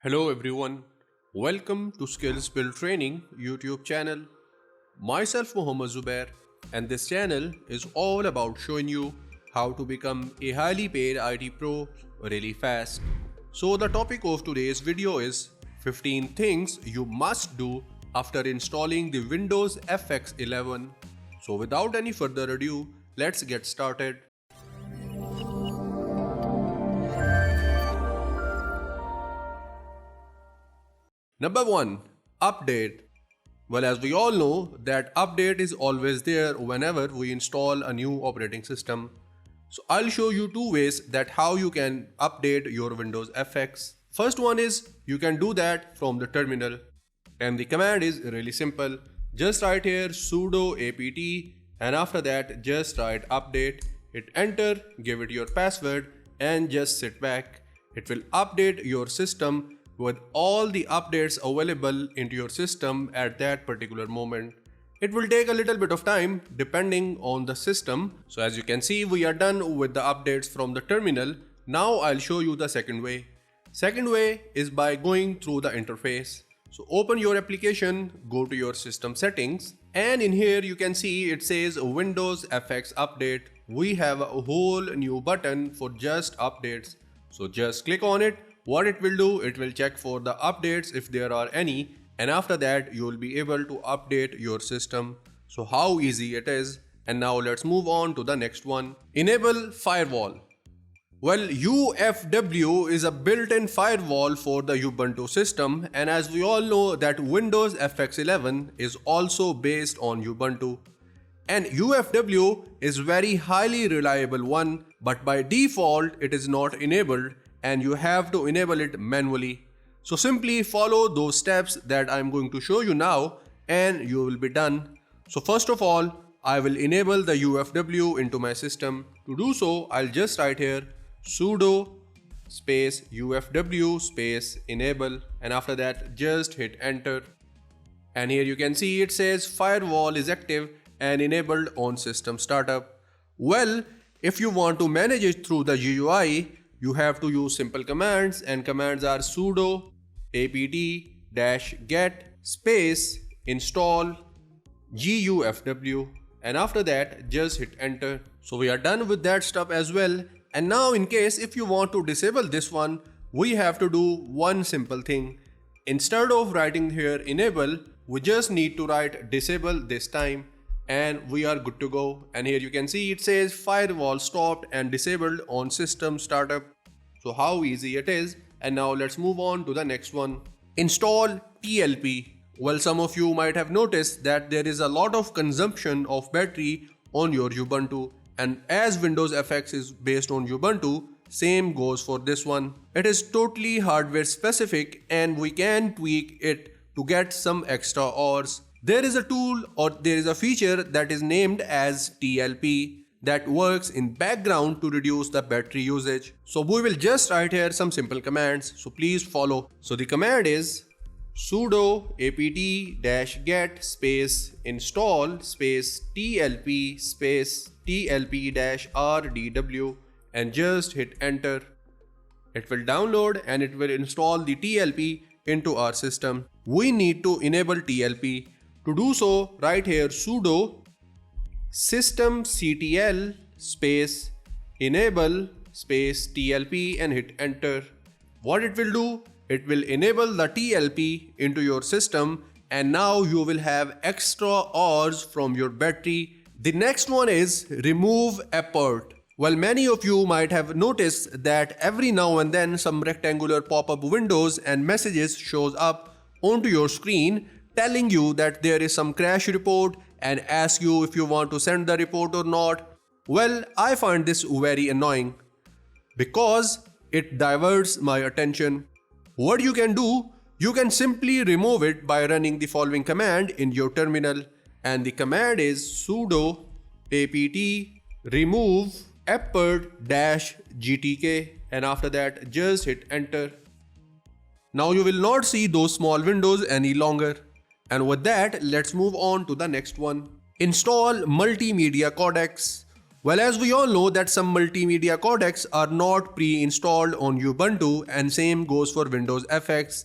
Hello everyone, welcome to Skills Build Training YouTube channel. Myself Mohammad Zubair, and this channel is all about showing you how to become a highly paid IT pro really fast. So the topic of today's video is 15 things you must do after installing the Windows FX 11. So without any further ado, let's get started. Number 1. Update. Well, as we all know that update is always there whenever we install a new operating system. So I'll show you two ways that how you can update your Windows FX. First one is you can do that from the terminal, and the command is really simple. Just write here sudo apt, and after that just write update, hit enter, give it your password and just sit back. It will update your system with all the updates available into your system at that particular moment. It will take a little bit of time depending on the system. So as you can see, we are done with the updates from the terminal. Now I'll show you the second way. Second way is by going through the interface. So open your application, go to your system settings, and in here you can see it says Windows FX Update. We have a whole new button for just updates. So just click on it. What it will do, it will check for the updates if there are any, and after that you will be able to update your system. So how easy it is. And now let's move on to the next one. Enable firewall. Well, UFW is a built-in firewall for the Ubuntu system, and as we all know that Windows FX 11 is also based on Ubuntu. And UFW is very highly reliable one, but by default it is not enabled, and you have to enable it manually. So simply follow those steps that I'm going to show you now and you will be done. So first of all, I will enable the UFW into my system. To do so, I'll just write here sudo space UFW space enable, and after that just hit enter. And here you can see it says firewall is active and enabled on system startup. Well, if you want to manage it through the GUI, you have to use simple commands, and commands are sudo apt-get space install gufw, and after that just hit enter. So we are done with that stuff as well. And now in case if you want to disable this one, we have to do one simple thing. Instead of writing here enable, we just need to write disable this time, and we are good to go. And here you can see it says firewall stopped and disabled on system startup. So how easy it is. And now let's move on to the next one. Install TLP. Well, some of you might have noticed that there is a lot of consumption of battery on your Ubuntu, and as Windows FX is based on Ubuntu, same goes for this one. It is totally hardware specific, and we can tweak it to get some extra hours. There is a tool, or there is a feature that is named as TLP, that works in background to reduce the battery usage. So we will just write here some simple commands, so please follow. So the command is sudo apt-get space install space TLP space TLP-RDW, and just hit enter. It will download and it will install the TLP into our system. We need to enable TLP. To do so, write here sudo systemctl space enable space TLP and hit enter. What it will do, it will enable the TLP into your system, and now you will have extra hours from your battery. The next one is remove appert. Well, many of you might have noticed that every now and then some rectangular pop-up windows and messages shows up onto your screen telling you that there is some crash report and ask you if you want to send the report or not. Well, I find this very annoying because it diverts my attention. What you can do, you can simply remove it by running the following command in your terminal, and the command is sudo apt remove appert-gtk, and after that just hit enter. Now you will not see those small windows any longer. And with that, let's move on to the next one. Install multimedia codecs. Well, as we all know that some multimedia codecs are not pre-installed on Ubuntu, and same goes for Windows FX.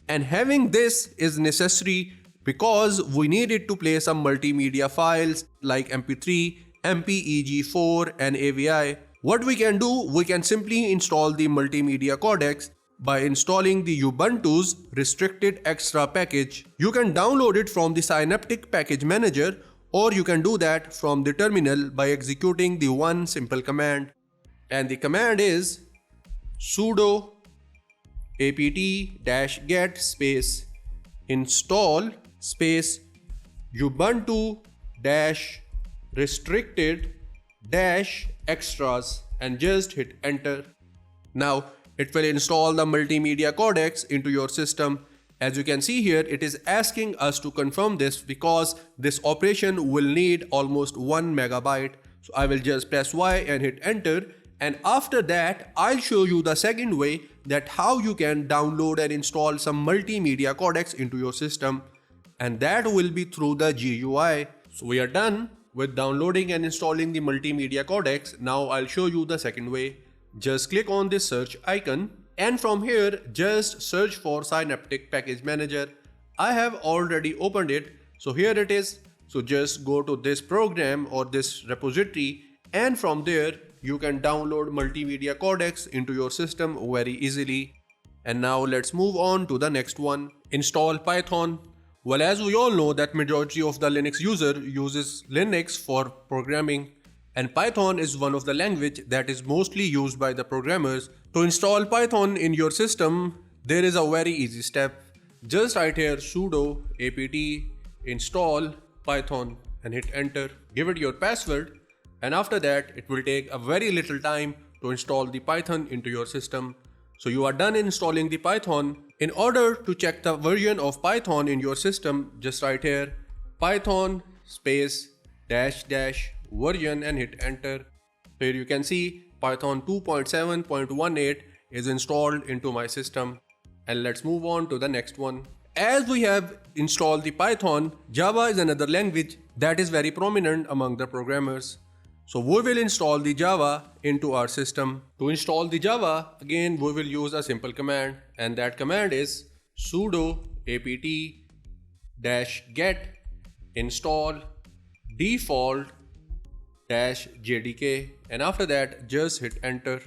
And having this is necessary because we needed to play some multimedia files like MP3, MPEG-4 and AVI. What we can do, we can simply install the multimedia codecs by installing the Ubuntu's restricted extra package. You can download it from the Synaptic Package Manager, or you can do that from the terminal by executing the one simple command. And the command is sudo apt-get space install space ubuntu restricted extras and just hit enter. Now it will install the multimedia codecs into your system. As you can see here, it is asking us to confirm this because this operation will need almost 1 megabyte. So I will just press Y and hit enter, and after that I'll show you the second way that how you can download and install some multimedia codecs into your system, and that will be through the GUI. So we are done with downloading and installing the multimedia codecs. Now I'll show you the second way. Just click on this search icon, and from here just search for Synaptic Package Manager. I have already opened it, so here it is. So just go to this program or this repository, and from there you can download multimedia codecs into your system very easily. And now let's move on to the next one. Install Python. Well, as we all know that majority of the Linux user uses Linux for programming, and Python is one of the language that is mostly used by the programmers. To install Python in your system, there is a very easy step. Just write here sudo apt install python and hit enter. Give it your password, and after that it will take a very little time to install the Python into your system. So you are done installing the Python. In order to check the version of Python in your system, just write here python space -- version and hit enter. Here you can see Python 2.7.18 is installed into my system. And let's move on to the next one. As we have installed the Python, Java is another language that is very prominent among the programmers. So we will install the Java into our system. To install the Java, again we will use a simple command, and that command is sudo apt-get install default -jdk, and after that just hit enter,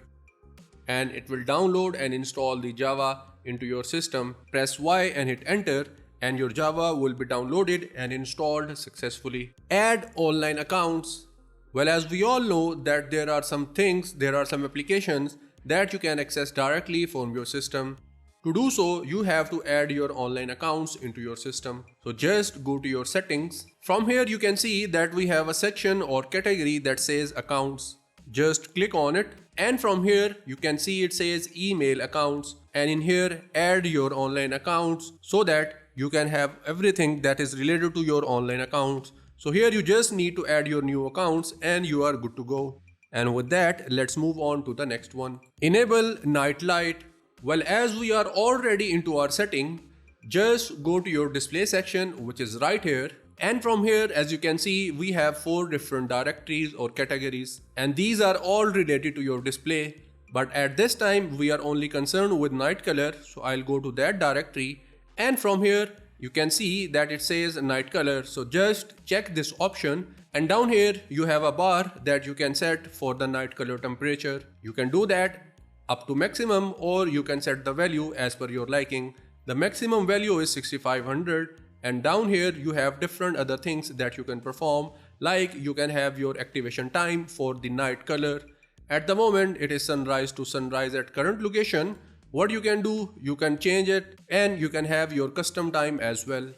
and it will download and install the Java into your system. Press Y and hit enter, and your Java will be downloaded and installed successfully. Add online accounts. Well, as we all know that there are some applications that you can access directly from your system. To do so, you have to add your online accounts into your system. So just go to your settings. From here you can see that we have a section or category that says accounts. Just click on it, and from here you can see it says email accounts, and in here add your online accounts so that you can have everything that is related to your online accounts. So here you just need to add your new accounts and you are good to go. And with that, let's move on to the next one. Enable night light. Well, as we are already into our setting, just go to your display section, which is right here. And from here, as you can see, we have 4 different directories or categories, and these are all related to your display. But at this time, we are only concerned with night color. So I'll go to that directory, and from here, you can see that it says night color. So just check this option, and down here you have a bar that you can set for the night color temperature. You can do that up to maximum, or you can set the value as per your liking. The maximum value is 6500, and down here you have different other things that you can perform, like you can have your activation time for the night color. At the moment it is sunrise to sunrise at current location. What you can do, you can change it, and you can have your custom time as well.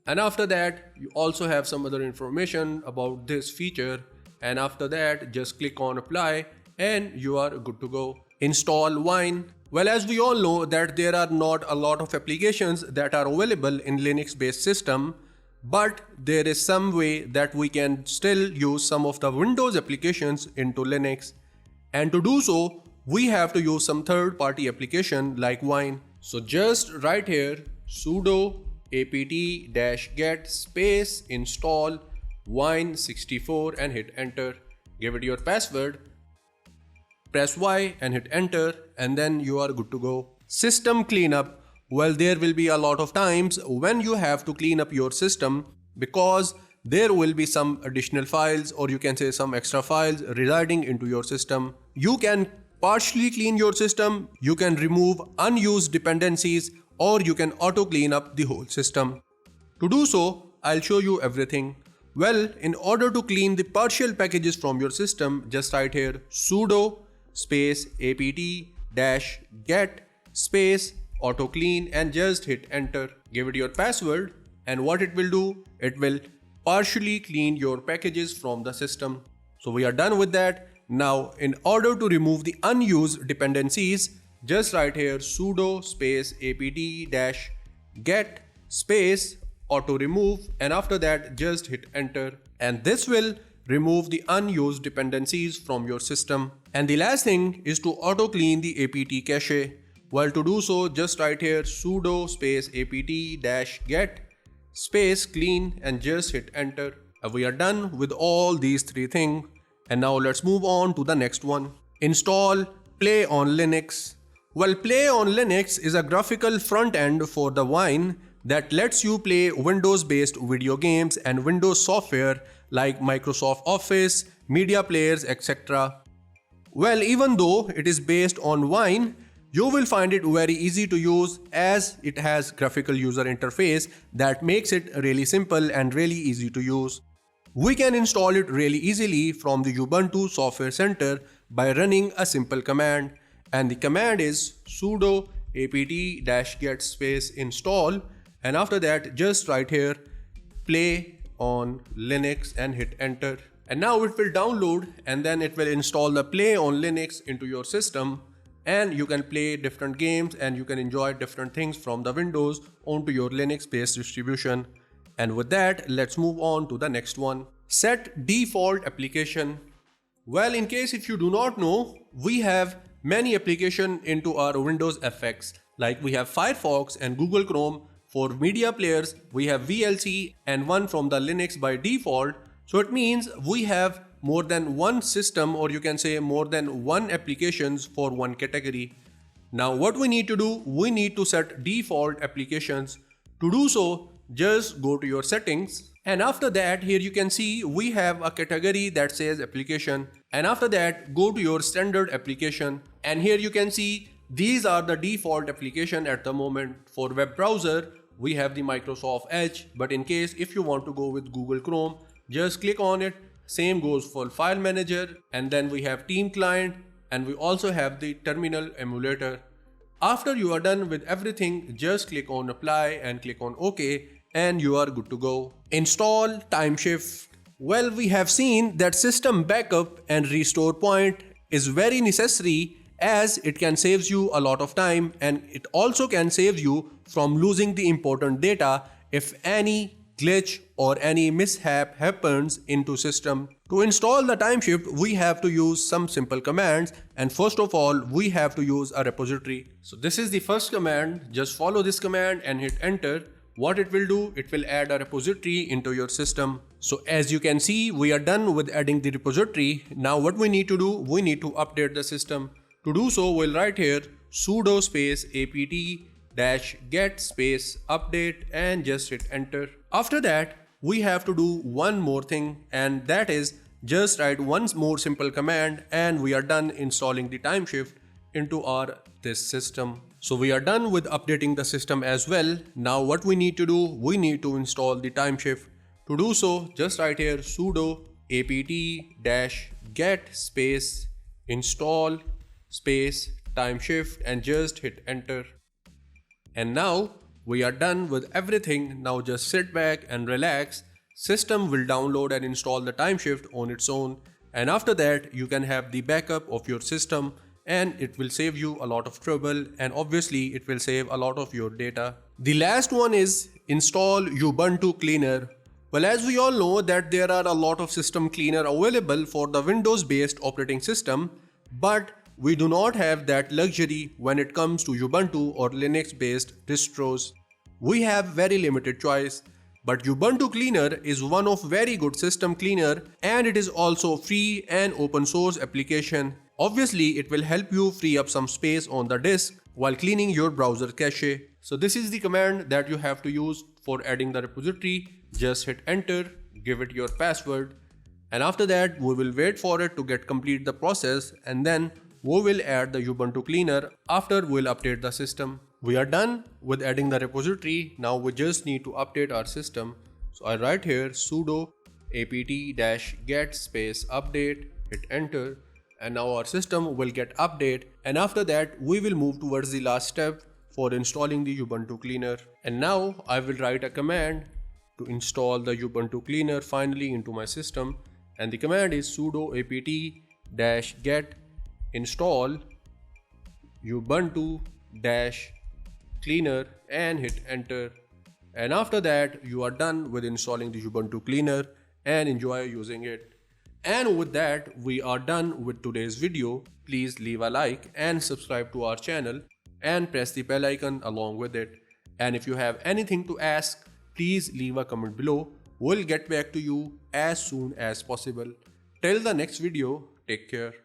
And after that you also have some other information about this feature, and after that just click on apply and you are good to go. Install Wine. Well, as we all know that there are not a lot of applications that are available in Linux based system, but there is some way that we can still use some of the Windows applications into Linux. And to do so, we have to use some third-party application like Wine. So just write here sudo apt-get space install wine64 and hit enter. give it your password, press Y and hit enter, and then you are good to go. System cleanup. Well, there will be a lot of times when you have to clean up your system because there will be some additional files, or you can say some extra files residing into your system. You can partially clean your system, you can remove unused dependencies, or you can auto clean up the whole system. To do so, I'll show you everything. Well, in order to clean the partial packages from your system, just write here sudo space apt-get space auto clean and just hit enter. Give it your password, and what it will do, it will partially clean your packages from the system. So we are done with that. Now, in order to remove the unused dependencies, just write here sudo space apt-get space auto remove, and after that just hit enter, and this will remove the unused dependencies from your system. And the last thing is to auto clean the apt cache. Well, to do so, just write here sudo space apt-get space clean and just hit enter. And we are done with all these three things. And now let's move on to the next one. Install Play on Linux. Well, Play on Linux is a graphical front end for the Wine that lets you play Windows-based video games and Windows software like Microsoft Office, media players, etc. Well, even though it is based on Wine, you will find it very easy to use as it has graphical user interface that makes it really simple and really easy to use. We can install it really easily from the Ubuntu Software Center by running a simple command, and the command is sudo apt-get space install, and after that just write here Play on Linux and hit enter. And now it will download, and then it will install the Play on Linux into your system, and you can play different games and you can enjoy different things from the Windows onto your Linux based distribution. And with that, let's move on to the next one. Set default application. Well, in case if you do not know, we have many applications into our Windows FX, like we have Firefox and Google Chrome. For media players, we have VLC and one from the Linux by default. So it means we have more than one system, or you can say more than one applications for one category. Now what we need to do, we need to set default applications. To do so, just go to your settings, and after that here you can see we have a category that says application, and after that go to your standard application, and here you can see these are the default application at the moment. For web browser we have the Microsoft Edge, but in case if you want to go with Google Chrome, just click on it. Same goes for file manager, and then we have team client, and we also have the terminal emulator. After you are done with everything, just click on apply and click on OK, and you are good to go. Install Timeshift. Well, we have seen that system backup and restore point is very necessary as it can save you a lot of time, and it also can save you from losing the important data if any glitch or any mishap happens into system. To install the Timeshift, we have to use some simple commands, and first of all we have to use a repository. So this is the first command. Just follow this command and hit enter. What it will do, it will add a repository into your system. So as you can see, we are done with adding the repository. Now what we need to do, we need to update the system. To do so, we'll write here sudo space apt-get space update and just hit enter. After that, we have to do one more thing, and that is just write one more simple command, and we are done installing the Timeshift into our this system. So we are done with updating the system as well. Now what we need to do, we need to install the Timeshift. To do so, just write here sudo apt-get space install space Timeshift and just hit enter. And now we are done with everything. Now just sit back and relax. System will download and install the Timeshift on its own, and after that you can have the backup of your system, and it will save you a lot of trouble, and obviously it will save a lot of your data. The last one is install Ubuntu Cleaner. Well, as we all know that there are a lot of system cleaner available for the Windows based operating system, but we do not have that luxury when it comes to Ubuntu or Linux based distros. We have very limited choice. But Ubuntu Cleaner is one of very good system cleaner and it is also free and open source application. Obviously, it will help you free up some space on the disk while cleaning your browser cache. So this is the command that you have to use for adding the repository. Just hit enter, give it your password, and after that we will wait for it to get complete the process, and then we will add the Ubuntu Cleaner after we'll update the system. We are done with adding the repository. Now we just need to update our system. So I write here sudo apt-get space update, hit enter, and now our system will get update, and after that we will move towards the last step for installing the Ubuntu Cleaner. And now I will write a command to install the Ubuntu Cleaner finally into my system, and the command is sudo apt-get install ubuntu-cleaner and hit enter, and after that you are done with installing the Ubuntu Cleaner and enjoy using it. And with that we are done with today's video. Please leave a like and subscribe to our channel and press the bell icon along with it. And if you have anything to ask, please leave a comment below. We'll get back to you as soon as possible. Till the next video, take care.